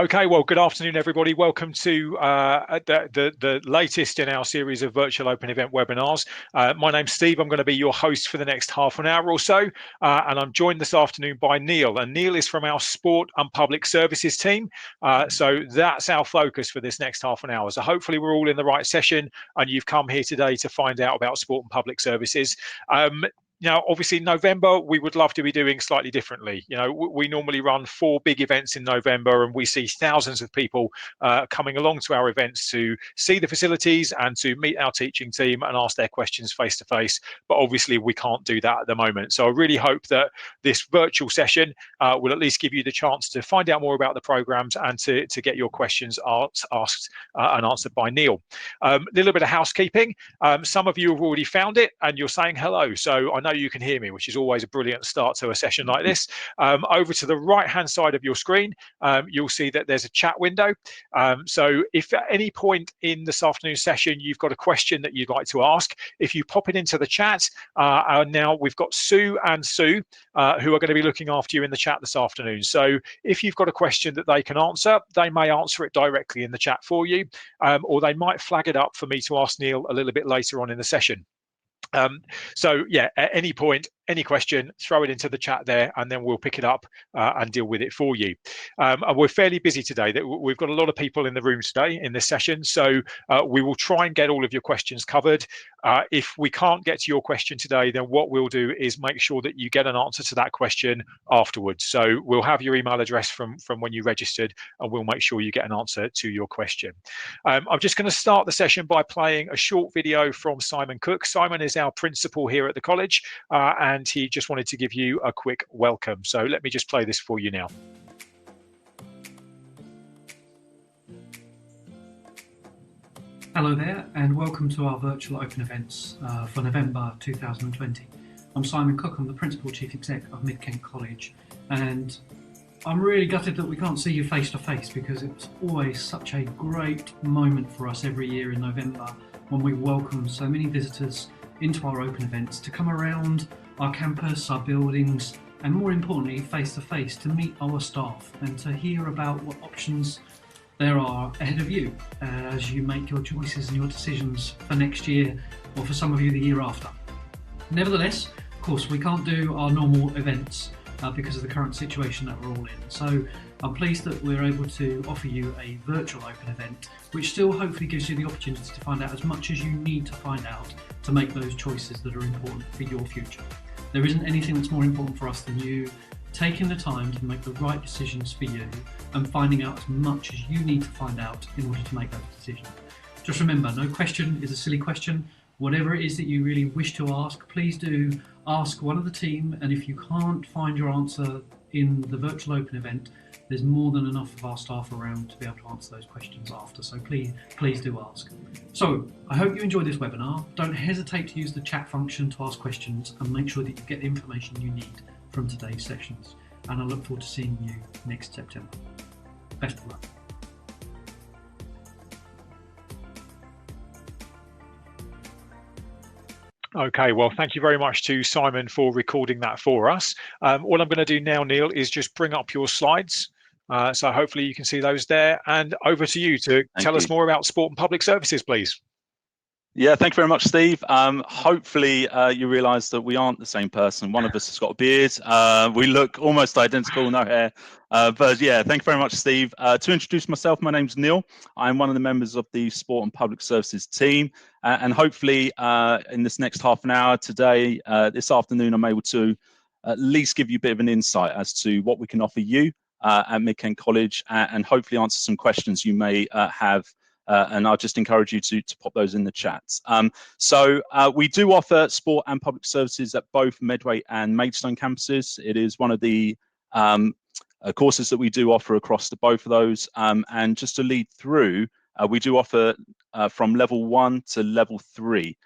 Okay, well, good afternoon, everybody. Welcome to the latest in our series of virtual open event webinars. My name's Steve. I'm going to be your host for the next half an hour or so, and I'm joined this afternoon by Neil. And Neil is from our sport and public services team. So that's our focus for this next half an hour. So hopefully we're all in the right session, and you've come here today to find out about sport and public services. Now, obviously, November, we would love to be doing slightly differently. You know, we normally run 4 big events in November, and we see thousands of people coming along to our events to see the facilities and to meet our teaching team and ask their questions face to face. But obviously, we can't do that at the moment. So I really hope that this virtual session will at least give you the chance to find out more about the programs and to get your questions asked and answered by Neil. A little bit of housekeeping. Some of you have already found it and you're saying hello. So I know you can hear me, which is always a brilliant start to a session like this. Over to the right hand side of your screen, you'll see that there's a chat window. So if at any point in this afternoon session you've got a question that you'd like to ask, if you pop it into the chat, now we've got Sue and Sue who are going to be looking after you in the chat this afternoon. So if you've got a question that they can answer, they may answer it directly in the chat for you, or they might flag it up for me to ask Neil a little bit later on in the session. So yeah, at any point, any question, throw it into the chat there, and then we'll pick it up and deal with it for you. And we're fairly busy today. We've got a lot of people in the room today in this session, so we will try and get all of your questions covered. If we can't get to your question today, then what we'll do is make sure that you get an answer to that question afterwards. So we'll have your email address from when you registered, and we'll make sure you get an answer to your question. I'm just going to start the session by playing a short video from Simon Cook. Simon is our principal here at the college, and he just wanted to give you a quick welcome. So let me just play this for you now. Hello there, and welcome to our virtual open events for November 2020. I'm Simon Cook. I'm the Principal Chief Exec of Mid-Kent College, and I'm really gutted that we can't see you face to face, because it's always such a great moment for us every year in November when we welcome so many visitors into our open events to come around our campus, our buildings, and more importantly, face to face to meet our staff and to hear about what options there are ahead of you as you make your choices and your decisions for next year, or for some of you the year after. Nevertheless, of course, we can't do our normal events because of the current situation that we're all in. So I'm pleased that we're able to offer you a virtual open event, which still hopefully gives you the opportunity to find out as much as you need to find out to make those choices that are important for your future. There isn't anything that's more important for us than you taking the time to make the right decisions for you and finding out as much as you need to find out in order to make those decisions. Just remember, no question is a silly question. Whatever it is that you really wish to ask, please do ask one of the team, and if you can't find your answer in the virtual open event, there's more than enough of our staff around to be able to answer those questions after, so please do ask. So I hope you enjoyed this webinar. Don't hesitate to use the chat function to ask questions, and make sure that you get the information you need from today's sessions. And I look forward to seeing you next September. Best of luck. Okay, well, thank you very much to Simon for recording that for us. What I'm going to do now, Neil, is just bring up your slides. So hopefully you can see those there. And over to you to tell us more about sport and public services, please. Yeah, thank you very much, Steve. Hopefully you realise that we aren't the same person. One of us has got a beard. We look almost identical, no hair. But yeah, thank you very much, Steve. To introduce myself, my name's Neil. I'm one of the members of the Sport and Public Services team. And hopefully in this next half an hour today, this afternoon, I'm able to at least give you a bit of an insight as to what we can offer you at Mid-Kent College, and hopefully answer some questions you may have. And I'll just encourage you to pop those in the chat. So we do offer sport and public services at both Medway and Maidstone campuses. It is one of the courses that we do offer across both of those. And just to lead through, we do offer from level 1 to level 3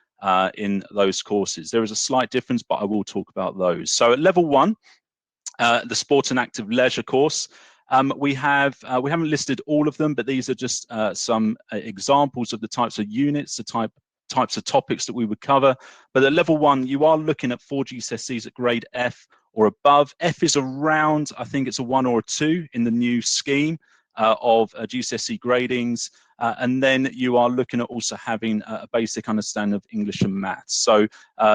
in those courses. There is a slight difference, but I will talk about those. So at level 1, the sport and active leisure course, we haven't listed all of them, but these are just some examples of the types of units, the types of topics that we would cover. But at level 1, you are looking at 4 GCSEs at grade F or above. F is around, I think it's a 1 or a 2 in the new scheme. of GCSE gradings, and then you are looking at also having a basic understanding of English and maths. So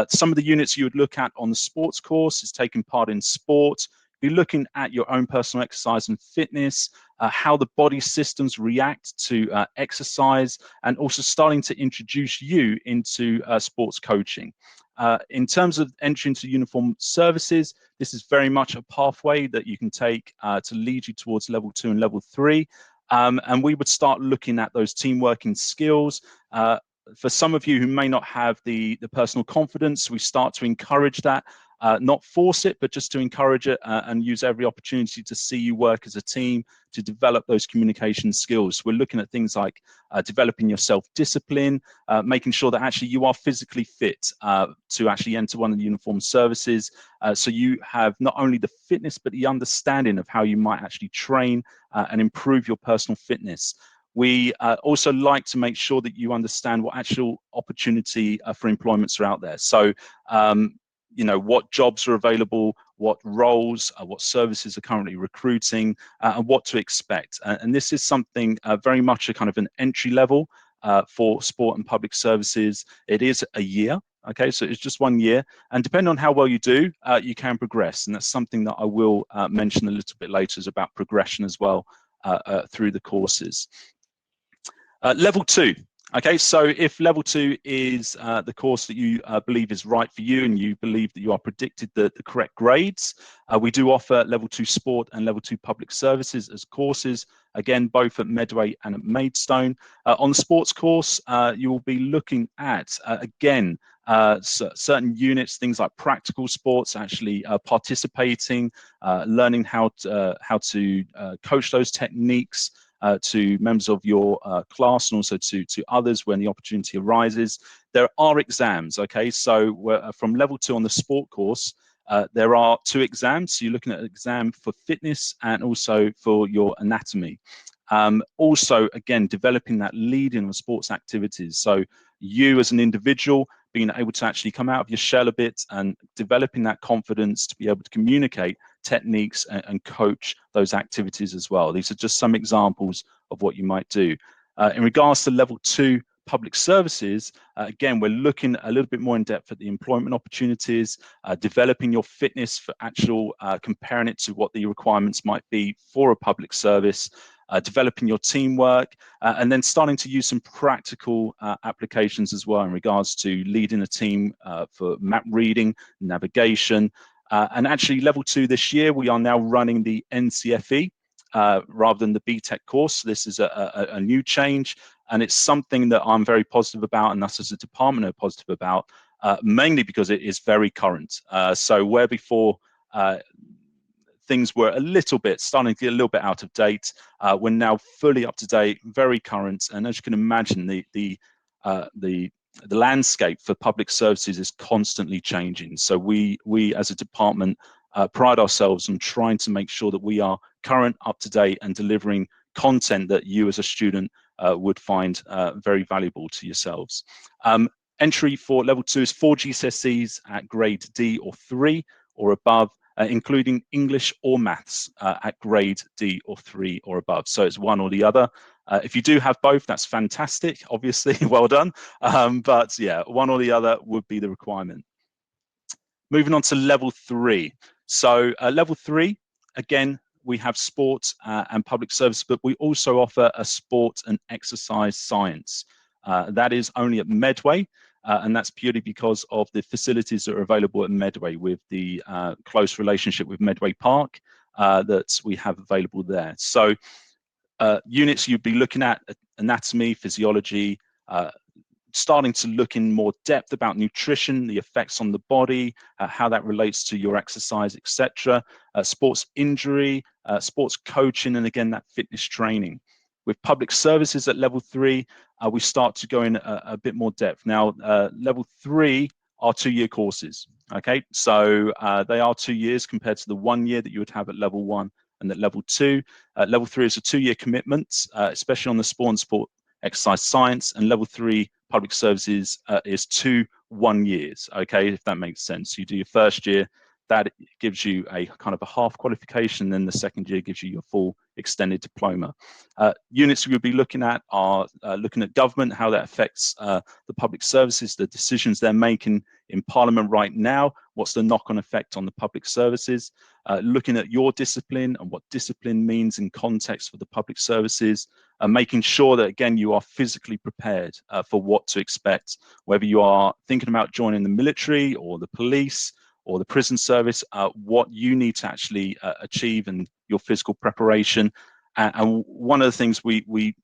some of the units you would look at on the sports course is taking part in sport. Be looking at your own personal exercise and fitness, how the body systems react to exercise, and also starting to introduce you into sports coaching. In terms of entry into uniform services, this is very much a pathway that you can take to lead you towards level 2 and level 3. And we would start looking at those team working skills. For some of you who may not have the personal confidence, we start to encourage that. Not force it, but just to encourage it and use every opportunity to see you work as a team to develop those communication skills. We're looking at things like developing your self-discipline, making sure that actually you are physically fit to actually enter one of the uniformed services. So you have not only the fitness, but the understanding of how you might actually train and improve your personal fitness. We also like to make sure that you understand what actual opportunity for employments are out there. So you know, what jobs are available, what roles, what services are currently recruiting, and what to expect. And this is something very much a kind of an entry level for sport and public services. It is a year, okay, so it's just 1 year. And depending on how well you do, you can progress. And that's something that I will mention a little bit later, is about progression as well through the courses. Level 2. Okay, so if level 2 is the course that you believe is right for you, and you believe that you are predicted the correct grades, we do offer level 2 sport and level 2 public services as courses, again, both at Medway and at Maidstone. On the sports course, you will be looking at, again, certain units, things like practical sports, actually participating, learning how to coach those techniques, to members of your class and also to others when the opportunity arises. There are exams, okay? So from level 2 on the sport course, there are 2 exams. So you're looking at an exam for fitness and also for your anatomy. Also, again, developing that leading on sports activities. So you as an individual being able to actually come out of your shell a bit and developing that confidence to be able to communicate techniques and coach those activities as well. These are just some examples of what you might do. In regards to level 2 public services, again, we're looking a little bit more in depth at the employment opportunities, developing your fitness for actual comparing it to what the requirements might be for a public service, developing your teamwork, and then starting to use some practical applications as well in regards to leading a team for map reading, navigation. And actually, level 2 this year, we are now running the NCFE rather than the BTEC course. This is a new change, and it's something that I'm very positive about, and us as a department are positive about, mainly because it is very current. So where before things were a little bit starting to get a little bit out of date, we're now fully up to date, very current, and as you can imagine, the landscape for public services is constantly changing. So we as a department pride ourselves on trying to make sure that we are current, up to date, and delivering content that you as a student would find very valuable to yourselves. Entry for level 2 is 4 GCSEs at grade D or 3 or above, including English or maths at grade D or 3 or above. So it's one or the other. If you do have both, that's fantastic, obviously, well done. But yeah, one or the other would be the requirement. Moving on to level 3. So level 3, again, we have sport and public service, but we also offer a sport and exercise science. That is only at Medway, and that's purely because of the facilities that are available at Medway, with the close relationship with Medway Park that we have available there. So units you'd be looking at anatomy, physiology, starting to look in more depth about nutrition, the effects on the body, how that relates to your exercise, etc. Sports injury, sports coaching, and again, that fitness training. With public services at level 3, we start to go in a bit more depth. Now, level 3 are 2-year courses, okay? So they are 2 years compared to the 1 year that you would have at level 1 and at level 2. Level 3 is a 2-year commitment, especially on the sport and sport exercise science, and level 3 public services is 2 1 years, okay, if that makes sense. You do your first year, that gives you a kind of a half qualification. Then the second year gives you your full extended diploma. Units we'll be looking at are looking at government, how that affects the public services, the decisions they're making in Parliament right now, what's the knock-on effect on the public services, looking at your discipline and what discipline means in context for the public services, making sure that, again, you are physically prepared for what to expect, whether you are thinking about joining the military or the police or the prison service, what you need to actually achieve and your physical preparation. And one of the things we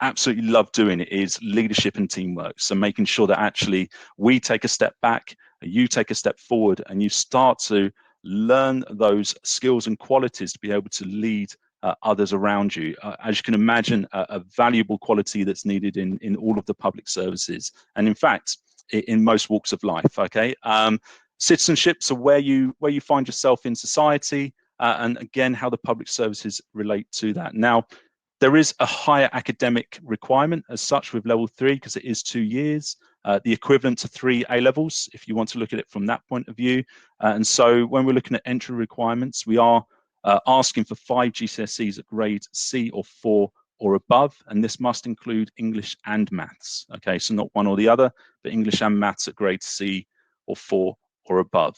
absolutely love doing is leadership and teamwork. So making sure that actually we take a step back, you take a step forward, and you start to learn those skills and qualities to be able to lead others around you. As you can imagine, a valuable quality that's needed in all of the public services, and in fact, in most walks of life. Okay, citizenship, so where you find yourself in society, and again, how the public services relate to that. Now, there is a higher academic requirement as such with level 3 because it is 2 years, the equivalent to 3 A levels, if you want to look at it from that point of view. And so when we're looking at entry requirements, we are asking for 5 GCSEs at grade C or 4 or above, and this must include English and maths. Okay, so not one or the other, but English and maths at grade C or 4 or above.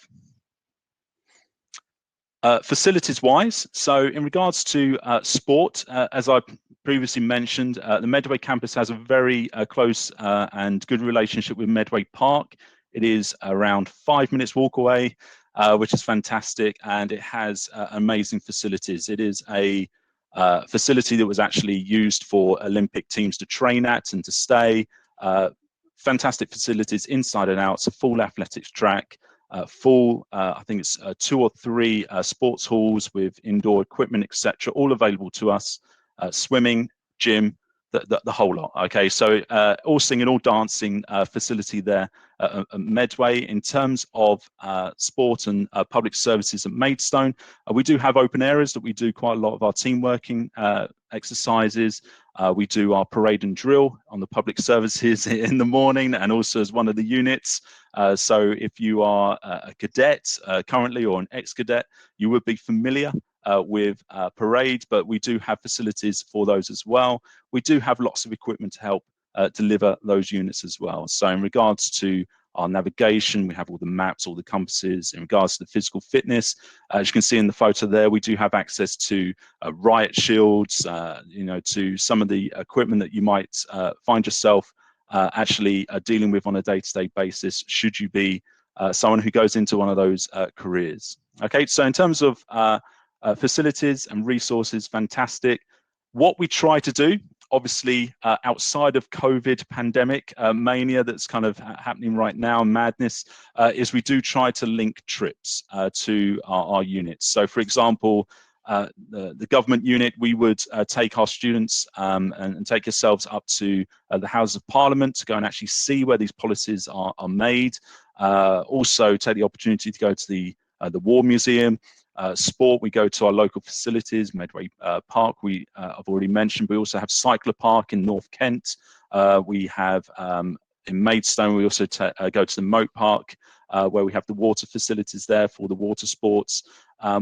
Facilities wise, so in regards to sport, as I previously mentioned, the Medway campus has a very close and good relationship with Medway Park. It is around 5 minutes walk away, which is fantastic, and it has amazing facilities. It is a facility that was actually used for Olympic teams to train at and to stay. Fantastic facilities inside and out. It's a full athletics track. Full, I think it's 2 or 3 sports halls with indoor equipment, etc., all available to us. Swimming, gym, the whole lot. Okay, so all singing, all dancing facility there at Medway. In terms of sport and public services at Maidstone, we do have open areas that we do quite a lot of our team working exercises. We do our parade and drill on the public services in the morning and also as one of the units. So if you are a cadet currently or an ex-cadet, you would be familiar with parade, but we do have facilities for those as well. We do have lots of equipment to help deliver those units as well. So in regards to our navigation, we have all the maps, all the compasses. In regards to the physical fitness, as you can see in the photo there, we do have access to riot shields, to some of the equipment that you might find yourself actually dealing with on a day-to-day basis, should you be someone who goes into one of those careers. Okay, so in terms of facilities and resources, fantastic. What we try to do, obviously, outside of COVID pandemic mania that's kind of happening right now, madness, is we do try to link trips to our units. So, for example, the government unit, we would take our students and take yourselves up to the Houses of Parliament to go and actually see where these policies are made. Also, take the opportunity to go to the War Museum. Sport, we go to our local facilities, Medway Park, I've already mentioned. We also have Cycler Park in North Kent. We have in Maidstone, we also go to the Moat Park, where we have the water facilities there for the water sports.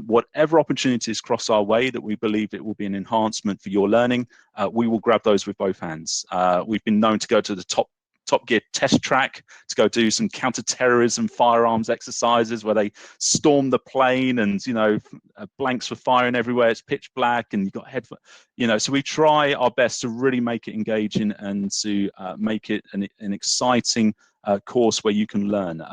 Whatever opportunities cross our way that we believe it will be an enhancement for your learning, we will grab those with both hands. We've been known to go to the Top Gear test track to go do some counter-terrorism firearms exercises where they storm the plane and, blanks were firing everywhere. It's pitch black and you've got headphones, so we try our best to really make it engaging and to make it an exciting course where you can learn.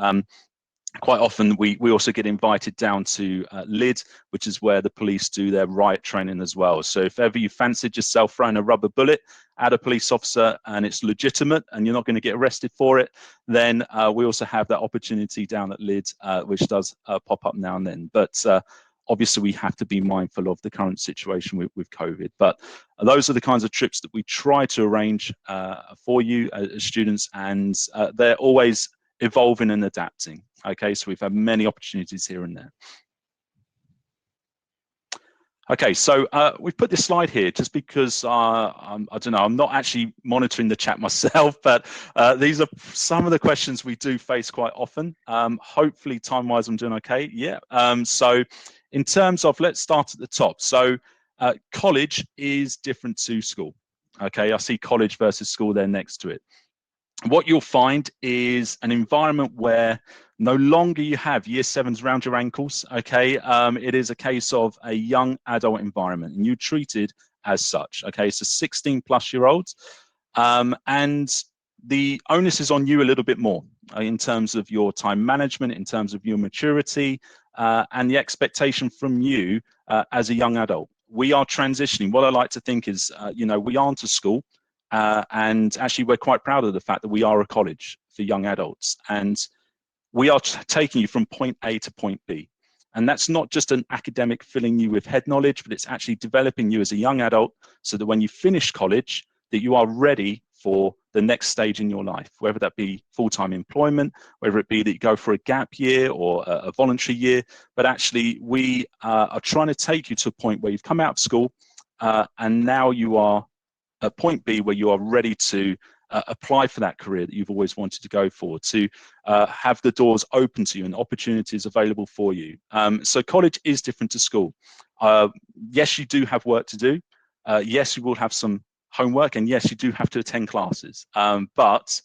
Quite often we also get invited down to Lyd, which is where the police do their riot training as well. So if ever you fancied yourself throwing a rubber bullet at a police officer and it's legitimate and you're not going to get arrested for it, then we also have that opportunity down at Lyd, which does pop up now and then. But obviously we have to be mindful of the current situation with COVID. But those are the kinds of trips that we try to arrange for you as students, and they're always evolving and adapting. Okay, so we've had many opportunities here and there. Okay, so we've put this slide here just because I don't know, I'm not actually monitoring the chat myself, but these are some of the questions we do face quite often. Hopefully, time-wise, I'm doing okay. Yeah. So, in terms of, let's start at the top. So, college is different to school. Okay, I see college versus school there next to it. What you'll find is an environment where no longer you have year sevens round your ankles. Okay, it is a case of a young adult environment, and you treated as such. Okay, so 16+ year olds, and the onus is on you a little bit more in terms of your time management, in terms of your maturity, and the expectation from you as a young adult. We are transitioning. What I like to think is, we aren't a school. And actually, we're quite proud of the fact that we are a college for young adults. And we are taking you from point A to point B. And that's not just an academic filling you with head knowledge, but it's actually developing you as a young adult so that when you finish college, that you are ready for the next stage in your life, whether that be full-time employment, whether it be that you go for a gap year or a voluntary year. But actually, we are trying to take you to a point where you've come out of school and now you are at point B, where you are ready to apply for that career that you've always wanted to go for, to have the doors open to you and opportunities available for you. So college is different to school. Yes, you do have work to do. Yes, you will have some homework, and yes, you do have to attend classes. But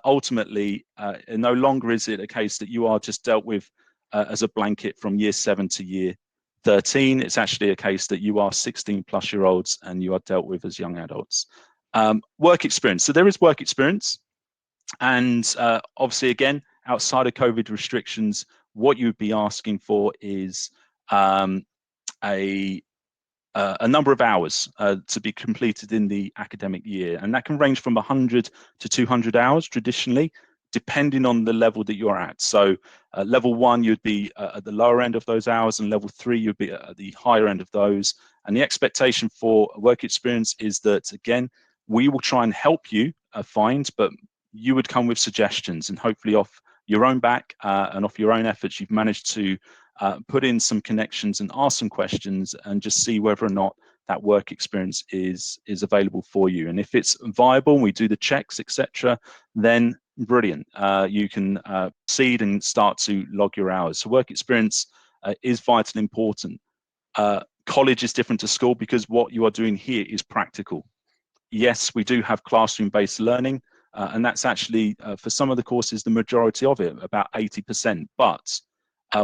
ultimately, no longer is it a case that you are just dealt with as a blanket from year 7 to year 13. It's actually a case that you are 16+ year olds and you are dealt with as young adults. Work experience. So there is work experience. And obviously, again, outside of COVID restrictions, what you would be asking for is a number of hours to be completed in the academic year. And that can range from 100 to 200 hours traditionally, depending on the level that you're at. So level 1, you'd be at the lower end of those hours, and level 3, you'd be at the higher end of those. And the expectation for work experience is that, again, we will try and help you find, but you would come with suggestions, and hopefully off your own back and off your own efforts, you've managed to put in some connections and ask some questions and just see whether or not that work experience is available for you. And if it's viable, we do the checks, etc., then brilliant. You can proceed and start to log your hours. So work experience is vital and important. College is different to school because what you are doing here is practical. Yes, we do have classroom-based learning, and that's actually, for some of the courses, the majority of it, about 80%. But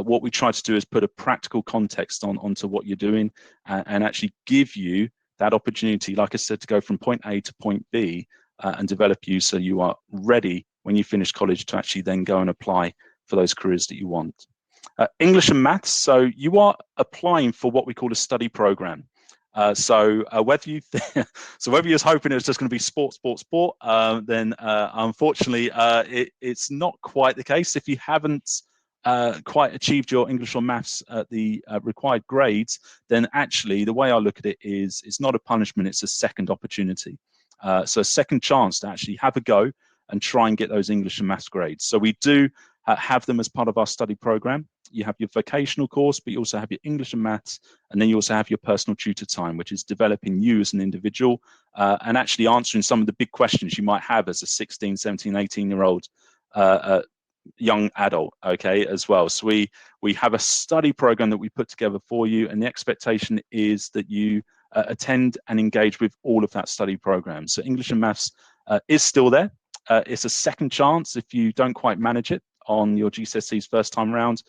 what we try to do is put a practical context onto what you're doing and actually give you that opportunity, like I said, to go from point A to point B and develop you so you are ready when you finish college to actually then go and apply for those careers that you want. English and maths. So you are applying for what we call a study program. Whether you whether you're hoping it was just going to be sport, then unfortunately it's not quite the case. If you haven't quite achieved your English or maths at the required grades, then actually the way I look at it is it's not a punishment, it's a second opportunity. So a second chance to actually have a go and try and get those English and maths grades. So we do have them as part of our study program. You have your vocational course, but you also have your English and maths, and then you also have your personal tutor time, which is developing you as an individual and actually answering some of the big questions you might have as a 16, 17, 18-year-old young adult, okay, as well. So we have a study program that we put together for you, and the expectation is that you attend and engage with all of that study program. So English and maths is still there. It's a second chance if you don't quite manage it on your GCSEs first time round.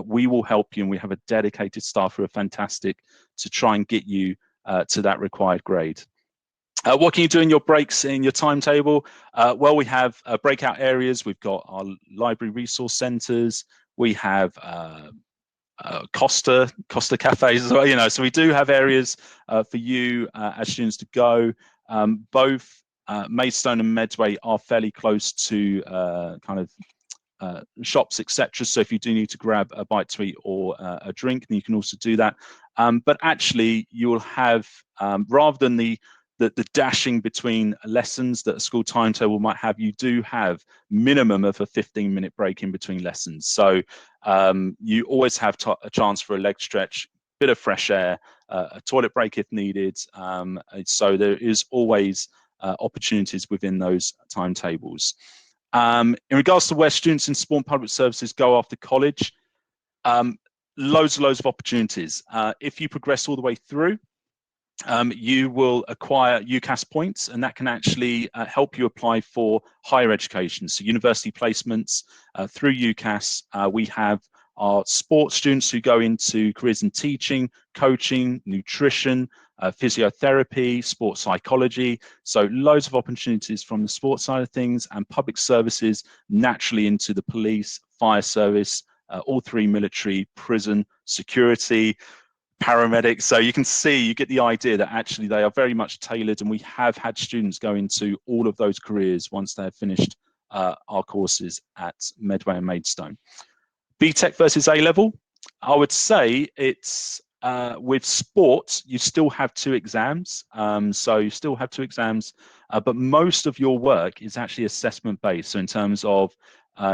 We will help you, and we have a dedicated staff who are fantastic to try and get you to that required grade. What can you do in your breaks in your timetable? Well, we have breakout areas. We've got our library resource centres. We have Costa cafes as well. So we do have areas for you as students to go. Both Maidstone and Medway are fairly close to shops, etc. So if you do need to grab a bite to eat or a drink, then you can also do that. But actually, you will have, rather than the dashing between lessons that a school timetable might have, you do have minimum of a 15-minute break in between lessons. So you always have a chance for a leg stretch, bit of fresh air, a toilet break if needed. So there is always opportunities within those timetables. In regards to where students in sport and public services go after college, loads of opportunities. If you progress all the way through, you will acquire UCAS points, and that can actually help you apply for higher education. So university placements through UCAS. We have our sports students who go into careers in teaching, coaching, nutrition, physiotherapy, sports psychology. So loads of opportunities from the sports side of things, and public services naturally into the police, fire service, all three, military, prison, security, paramedics. So you can see, you get the idea that actually they are very much tailored, and we have had students go into all of those careers once they've finished our courses at Medway and Maidstone. BTEC versus A-level, I would say it's with sport, you still have two exams. So you still have two exams, but most of your work is actually assessment based. So in terms of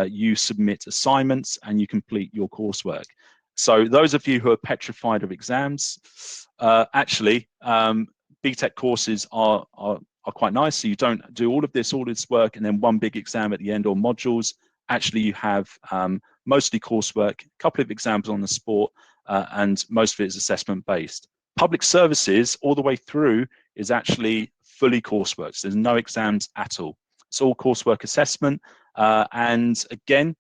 you submit assignments and you complete your coursework. So those of you who are petrified of exams, actually, BTEC courses are quite nice. So you don't do all this work and then one big exam at the end, or modules. Actually, you have mostly coursework, a couple of exams on the sport, and most of it is assessment based. Public services all the way through is actually fully coursework. So there's no exams at all. It's all coursework assessment. And again,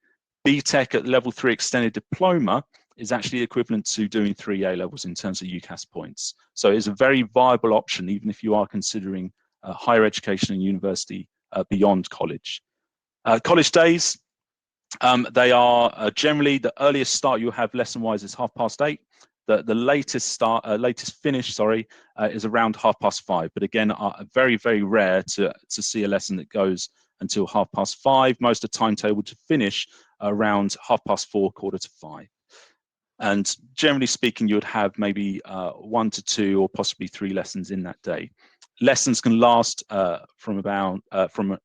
BTEC at level 3 extended diploma is actually equivalent to doing 3 A levels in terms of UCAS points. So it's a very viable option, even if you are considering higher education and university beyond college. College days, they are generally, the earliest start you'll have lesson-wise is 8:30. The latest finish, is around 5:30. But again, very rare to see a lesson that goes until 5:30. Most of the timetable to finish around 4:30, 4:45. And generally speaking, you would have maybe 1 to 2 or possibly 3 lessons in that day. Lessons can last from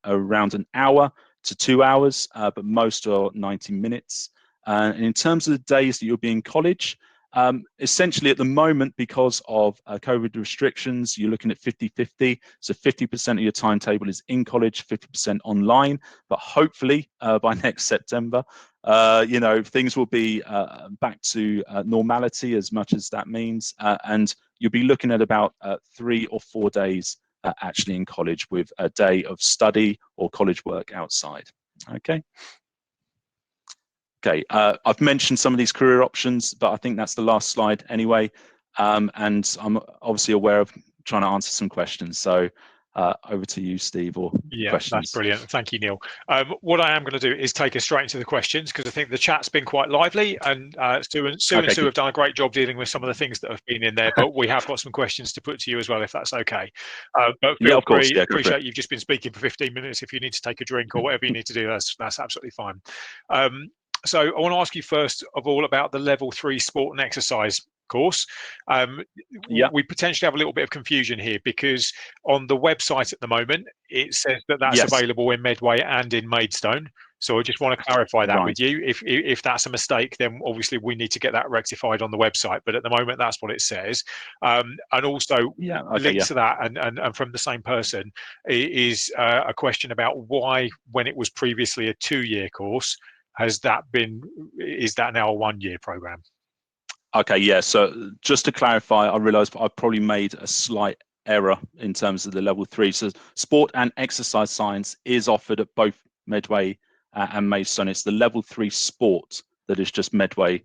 around an hour to 2 hours, but most are 90 minutes. And in terms of the days that you'll be in college, essentially at the moment, because of COVID restrictions, you're looking at 50-50. So 50% of your timetable is in college, 50% online. But hopefully by next September, things will be back to normality, as much as that means. And you'll be looking at about 3 or 4 days actually in college, with a day of study or college work outside. Okay. I've mentioned some of these career options, but I think that's the last slide anyway. And I'm obviously aware of trying to answer some questions. So over to you, Steve, or questions. That's brilliant. Thank you, Neil. What I am going to do is take us straight into the questions, because I think the chat's been quite lively, and Sue and Sue have done a great job dealing with some of the things that have been in there, but we have got some questions to put to you as well, if that's okay. But feel free, appreciate you've just been speaking for 15 minutes. If you need to take a drink or whatever you need to do, that's absolutely fine. So I want to ask you first of all about the level 3 sport and exercise course. We potentially have a little bit of confusion here, because on the website at the moment it says that that's available in Medway and in Maidstone. So I just want to clarify that with you. If that's a mistake, then obviously we need to get that rectified on the website. But at the moment, that's what it says. And also linked to that, and from the same person, is a question about why, when it was previously a 2-year course, is that now a 1-year program? Okay, yeah. So just to clarify, I realised I probably made a slight error in terms of the level 3. So sport and exercise science is offered at both Medway and Maidstone. It's the level 3 sport that is just Medway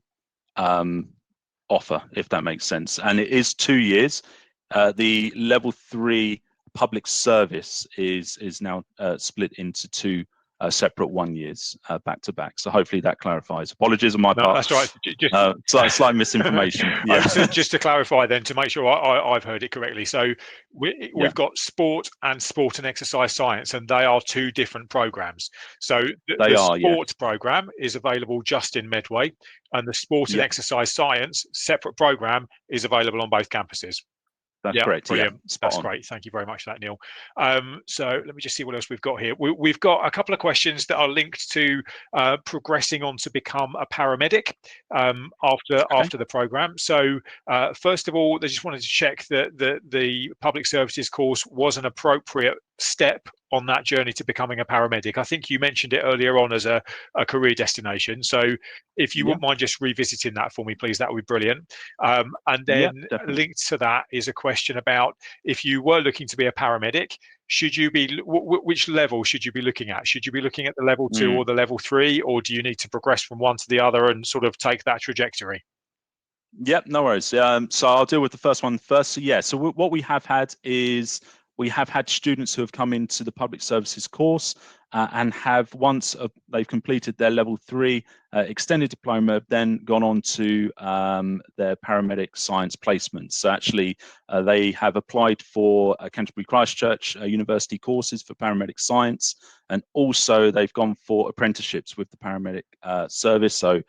offer, if that makes sense. And it is 2 years. The level 3 public service is now split into 2 separate 1 years back to back. So hopefully that clarifies. Apologies on my part. That's right. Slight misinformation. Just to clarify then, to make sure I've heard it correctly. So we've got sport and exercise science, and they are 2 different programs. So the sport program is available just in Medway, and the sport and exercise science separate program is available on both campuses. That's Yeah, correct. Yeah, brilliant. spot That's on. great. Thank you very much for that, Neil. So let me just see what else we've got here. We've got a couple of questions that are linked to progressing on to become a paramedic Okay. after the program. So first of all, they just wanted to check that the public services course was an appropriate step on that journey to becoming a paramedic. I think you mentioned it earlier on as a career destination. So if you Yeah. wouldn't mind just revisiting that for me, please, that would be brilliant. And Yeah, then definitely. linked to that is a question about if you were looking to be a paramedic, should you be which level should you be looking at? Should you be looking at the level 2 Mm. or the level 3, or do you need to progress from one to the other and sort of take that trajectory? Yep, no worries. So I'll deal with the first one first. So yeah, so what we have had is we have had students who have come into the public services course and have once they've completed their level 3 extended diploma, then gone on to their paramedic science placements. So actually, they have applied for Canterbury Christchurch University courses for paramedic science, and also they've gone for apprenticeships with the paramedic service. So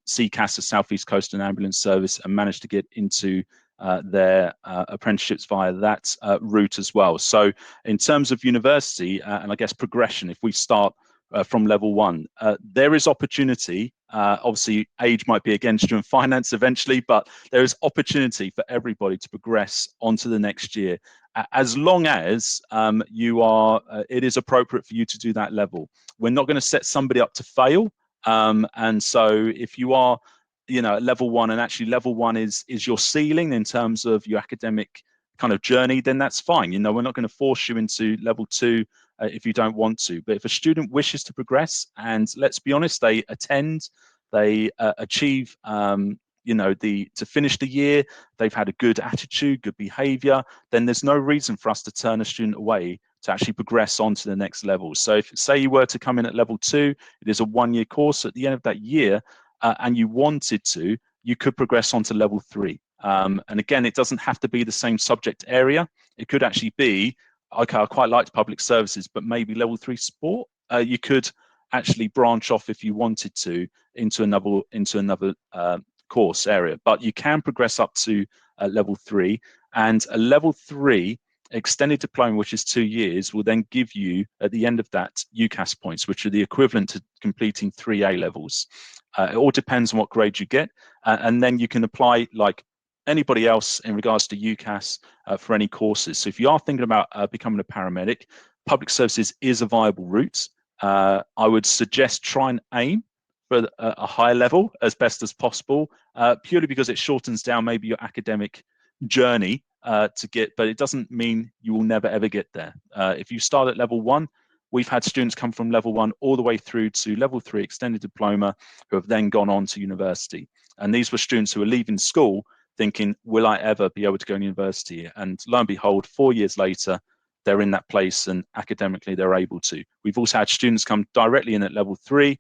CCAS, the South East Coast and Ambulance Service, and managed to get into their apprenticeships via that route as well. So in terms of university and I guess progression, if we start from level 1, there is opportunity. Obviously, age might be against you in finance eventually, but there is opportunity for everybody to progress onto the next year, as long as it is appropriate for you to do that level. We're not going to set somebody up to fail. And so if you are, at level 1, and actually level 1 is your ceiling in terms of your academic kind of journey, then that's fine. We're not going to force you into level 2 if you don't want to. But if a student wishes to progress, and let's be honest, they attend, they achieve, to finish the year, they've had a good attitude, good behavior, then there's no reason for us to turn a student away to actually progress on to the next level. So if, say, you were to come in at level 2, it is a 1-year course. At the end of that year, and you wanted to, you could progress on to level 3. And again, it doesn't have to be the same subject area. It could actually be, okay, I quite liked public services, but maybe level 3 sport. You could actually branch off if you wanted to into another course area. But you can progress up to level 3, and a level 3 extended diploma, which is 2 years, will then give you at the end of that UCAS points, which are the equivalent to completing 3 A levels. It all depends on what grade you get, and then you can apply like anybody else in regards to UCAS for any courses. So if you are thinking about becoming a paramedic, public services is a viable route. I would suggest try and aim for a higher level as best as possible, purely because it shortens down maybe your academic journey to get, but it doesn't mean you will never ever get there. If you start at level 1, we've had students come from level 1 all the way through to level 3 extended diploma who have then gone on to university. And these were students who were leaving school thinking, will I ever be able to go to university? And lo and behold, 4 years later, they're in that place and academically they're able to. We've also had students come directly in at level 3,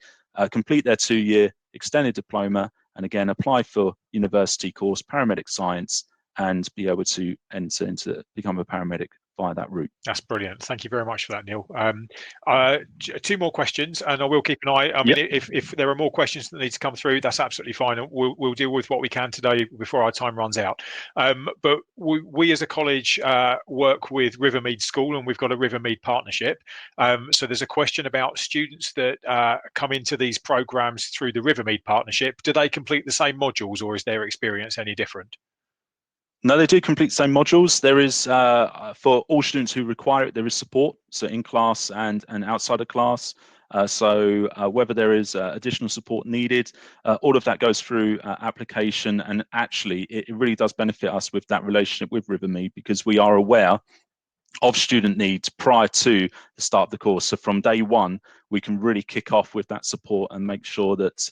complete their 2-year extended diploma, and again, apply for university course, paramedic science, and be able to enter into become a paramedic via that route. That's brilliant. Thank you very much for that, Neil. 2 more questions, and I will keep an eye. I mean, Yep. if there are more questions that need to come through, that's absolutely fine. And we'll deal with what we can today before our time runs out. But we as a college work with Rivermead School, and we've got a Rivermead partnership. So there's a question about students that come into these programs through the Rivermead partnership. Do they complete the same modules, or is their experience any different? No, they do complete the same modules. There is, for all students who require it, there is support, so in class and outside of class. Whether there is additional support needed, all of that goes through application. And actually, it really does benefit us with that relationship with Rivermead, because we are aware of student needs prior to the start of the course. So from day 1, we can really kick off with that support and make sure that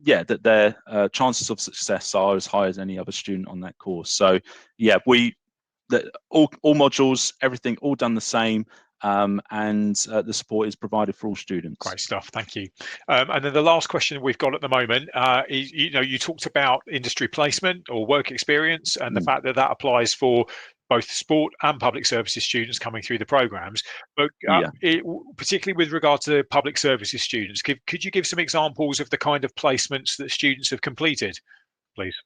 that their chances of success are as high as any other student on that course. So yeah, all modules, everything, all done the same, and the support is provided for all students. Great stuff, thank you. And then the last question we've got at the moment is, you talked about industry placement or work experience, and the fact that that applies for both sport and public services students coming through the programs. But Yeah. particularly with regard to public services students, could you give some examples of the kind of placements that students have completed, please?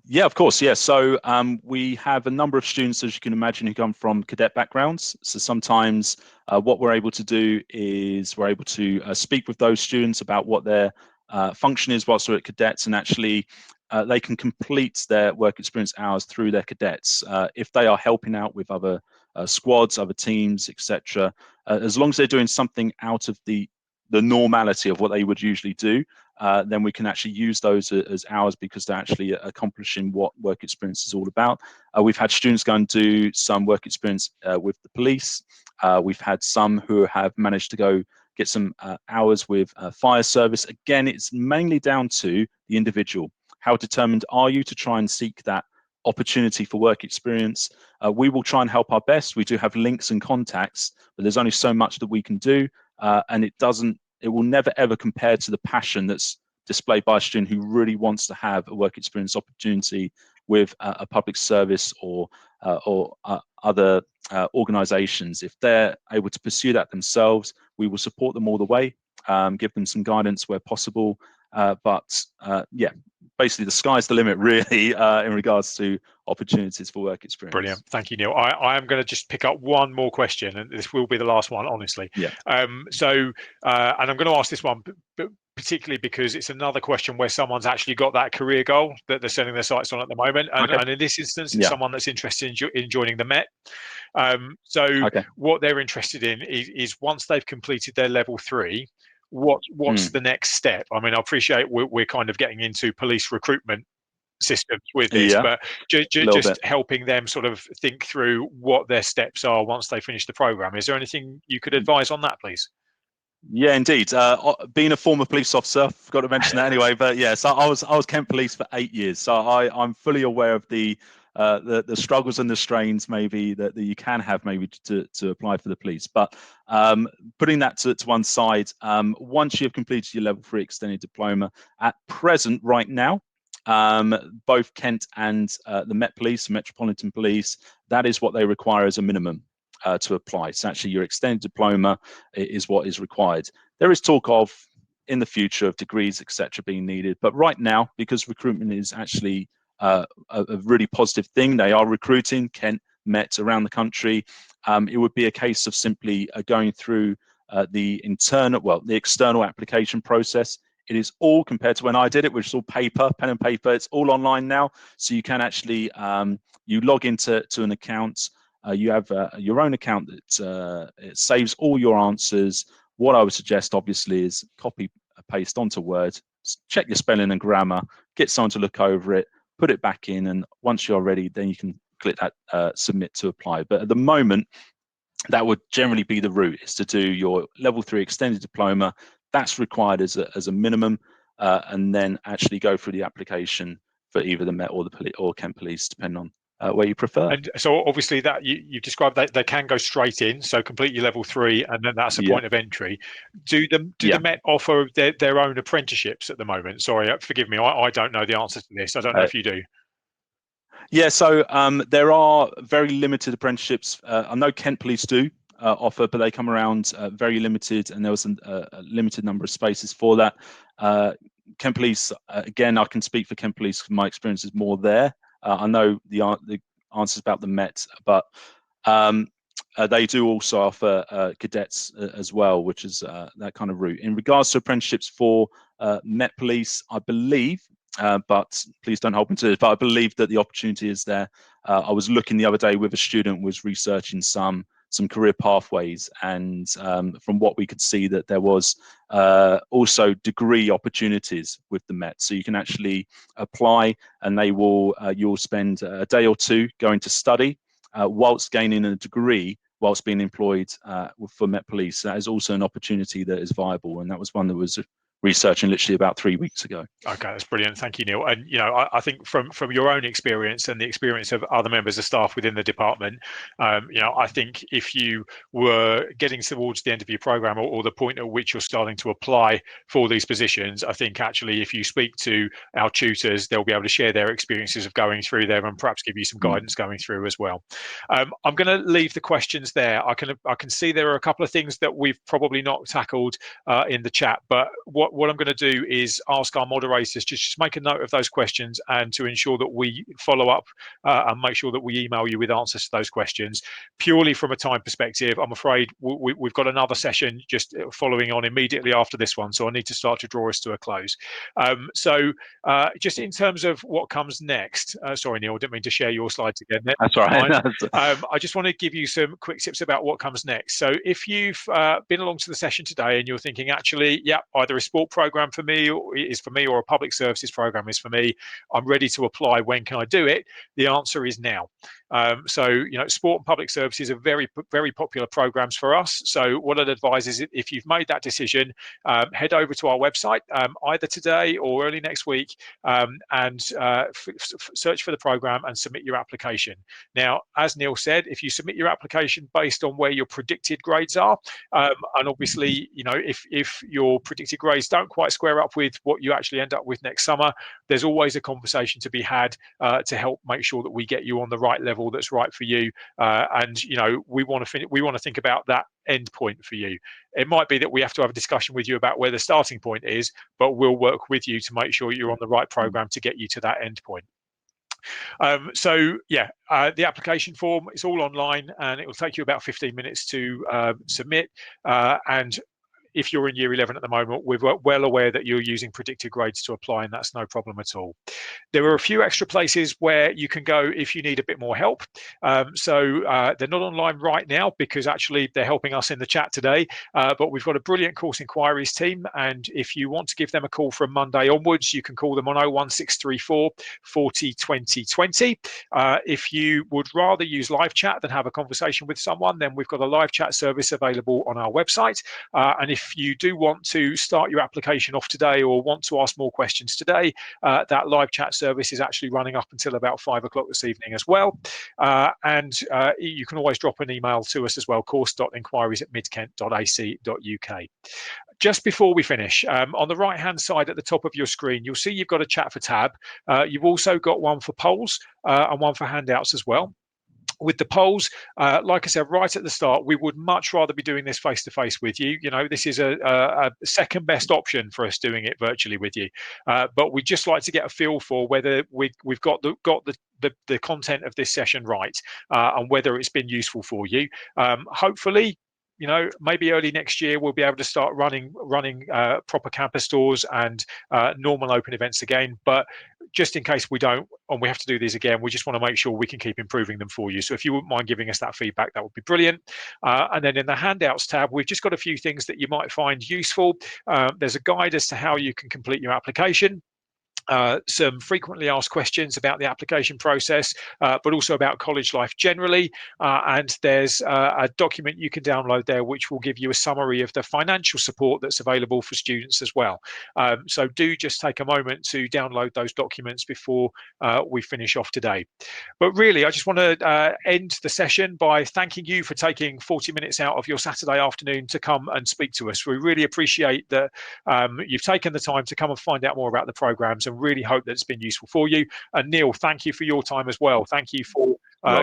Yeah, of course. Yeah. So we have a number of students, as you can imagine, who come from cadet backgrounds. So sometimes what we're able to do is we're able to speak with those students about what their function is whilst they're at cadets, and actually they can complete their work experience hours through their cadets if they are helping out with other squads, other teams, etc. As long as they're doing something out of the normality of what they would usually do, then we can actually use those as hours because they're actually accomplishing what work experience is all about. We've had students go and do some work experience with the police. We've had some who have managed to go get some hours with fire service. Again, it's mainly down to the individual. How determined are you to try and seek that opportunity for work experience? We will try and help our best. We do have links and contacts, but there's only so much that we can do, and it will never ever compare to the passion that's displayed by a student who really wants to have a work experience opportunity with a public service or other organisations. If they're able to pursue that themselves, we will support them all the way, give them some guidance where possible. But yeah, basically the sky's the limit, really, in regards to opportunities for work experience. Brilliant. Thank you, Neil. I am going to just pick up one more question, and this will be the last one, honestly. Yeah. And I'm going to ask this one, but particularly because it's another question where someone's actually got that career goal that they're setting their sights on at the moment. And in this instance, it's someone that's interested in joining the Met. What they're interested in is once they've completed their level 3, what's the next step? I mean, I appreciate we're kind of getting into police recruitment systems with this, but just helping them sort of think through what their steps are once they finish the program. Is there anything you could advise on that, please? Yeah, indeed. Being a former police officer, forgot to mention that anyway. But yeah, so I was Kent Police for 8 years, so I'm fully aware of the struggles and the strains maybe that you can have maybe to apply for the police. But putting that to one side, once you've completed your level 3 extended diploma, at present, right now, both Kent and the Met Police, Metropolitan Police, that is what they require as a minimum to apply. So actually your extended diploma is what is required. There is talk of in the future of degrees, etc., being needed, but right now, because recruitment is actually a really positive thing, they are recruiting Kent, Met around the country. It would be a case of simply going through the external application process. It is all, compared to when I did it, which is all paper, pen and paper. It's all online now, so you can actually you log into an account. You have your own account that it saves all your answers. What I would suggest, obviously, is copy paste onto Word, check your spelling and grammar, get someone to look over it, put it back in, and once you're ready, then you can click that submit to apply. But at the moment, that would generally be the route, is to do your level 3 extended diploma. That's required as a minimum, and then actually go through the application for either the Met or or Kent Police, depending on where you prefer. And so obviously that you described that they can go straight in, so complete your level 3, and then that's a point of entry. Do the Met offer their own apprenticeships at the moment? Sorry, forgive me, I don't know the answer to this. I don't know if you do. Yeah, so there are very limited apprenticeships. I know Kent Police do offer, but they come around very limited, and there was a limited number of spaces for that. Kent Police, again, I can speak for Kent Police. My experience is more there. I know the answers about the Met, but they do also offer cadets as well, which is that kind of route. In regards to apprenticeships for Met Police, I believe, but please don't hold me to this, but I believe that the opportunity is there. I was looking the other day with a student, was researching some career pathways, and from what we could see, that there was also degree opportunities with the Met. So you can actually apply, and you'll spend a day or two going to study whilst gaining a degree, whilst being employed for Met Police. That is also an opportunity that is viable, and that was one that was researching literally about 3 weeks ago. Okay, that's brilliant. Thank you, Neil. And I think from your own experience and the experience of other members of staff within the department, I think if you were getting towards the end of your program, or the point at which you're starting to apply for these positions, I think actually if you speak to our tutors, they'll be able to share their experiences of going through there and perhaps give you some guidance going through as well. I'm going to leave the questions there. I can see there are a couple of things that we've probably not tackled in the chat, but what I'm going to do is ask our moderators to just make a note of those questions and to ensure that we follow up and make sure that we email you with answers to those questions. Purely from a time perspective, I'm afraid we've got another session just following on immediately after this one, so I need to start to draw us to a close. So just in terms of what comes next, sorry, Neil, I didn't mean to share your slides again. That's all right. I just want to give you some quick tips about what comes next. So if you've been along to the session today and you're thinking, actually, yeah, either a sport program for me or a public services program is for me, I'm ready to apply. When can I do it? The answer is now. So, you know, sport and public services are very, very popular programs for us. So what I'd advise is if you've made that decision, head over to our website either today or early next week and search for the program and submit your application. Now, as Neil said, if you submit your application based on where your predicted grades are, and obviously, you know, if your predicted grades don't quite square up with what you actually end up with next summer, there's always a conversation to be had to help make sure that we get you on the right level that's right for you. And you know, we want to think about that end point for you. It might be that we have to have a discussion with you about where the starting point is, but we'll work with you to make sure you're on the right program to get you to that end point. So yeah, the application form is all online and it will take you about 15 minutes to submit. And if you're in year 11 at the moment, we're well aware that you're using predicted grades to apply, and that's no problem at all. There are a few extra places where you can go if you need a bit more help. So they're not online right now because actually they're helping us in the chat today, but we've got a brilliant course inquiries team, and if you want to give them a call from Monday onwards, you can call them on 01634 40 20 20. If you would rather use live chat than have a conversation with someone, then we've got a live chat service available on our website. And if you do want to start your application off today or want to ask more questions today, that live chat service is actually running up until about 5 o'clock this evening as well. And you can always drop an email to us as well, course.inquiries@midkent.ac.uk. Just before we finish, on the right-hand side at the top of your screen, you'll see you've got a chat for tab. You've also got one for polls and one for handouts as well. With the polls, like I said right at the start, we would much rather be doing this face to face with you. You know, this is a second best option for us doing it virtually with you. But we'd just like to get a feel for whether we've got the content of this session right and whether it's been useful for you. Hopefully, you know, maybe early next year we'll be able to start running proper campus tours and normal open events again. But just in case we don't and we have to do these again, we just want to make sure we can keep improving them for you. So if you wouldn't mind giving us that feedback, that would be brilliant. And then in the handouts tab, we've just got a few things that you might find useful. There's a guide as to how you can complete your application. Some frequently asked questions about the application process, but also about college life generally. And there's a document you can download there which will give you a summary of the financial support that's available for students as well. So do just take a moment to download those documents before we finish off today. But really, I just want to end the session by thanking you for taking 40 minutes out of your Saturday afternoon to come and speak to us. We really appreciate that you've taken the time to come and find out more about the programs, and really hope that it's been useful for you. And Neil, thank you for your time as well. Thank you for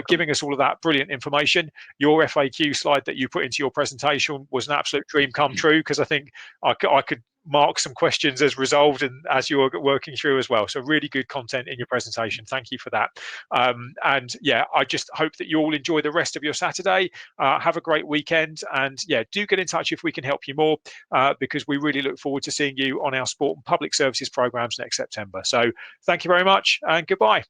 giving us all of that brilliant information. Your FAQ slide that you put into your presentation was an absolute dream come true, because I think I could mark some questions as resolved and as you were working through as well. So really good content in your presentation. Thank you for that. And yeah, I just hope that you all enjoy the rest of your Saturday. Have a great weekend, and yeah, do get in touch if we can help you more, because we really look forward to seeing you on our sport and public services programs next September. So thank you very much and goodbye.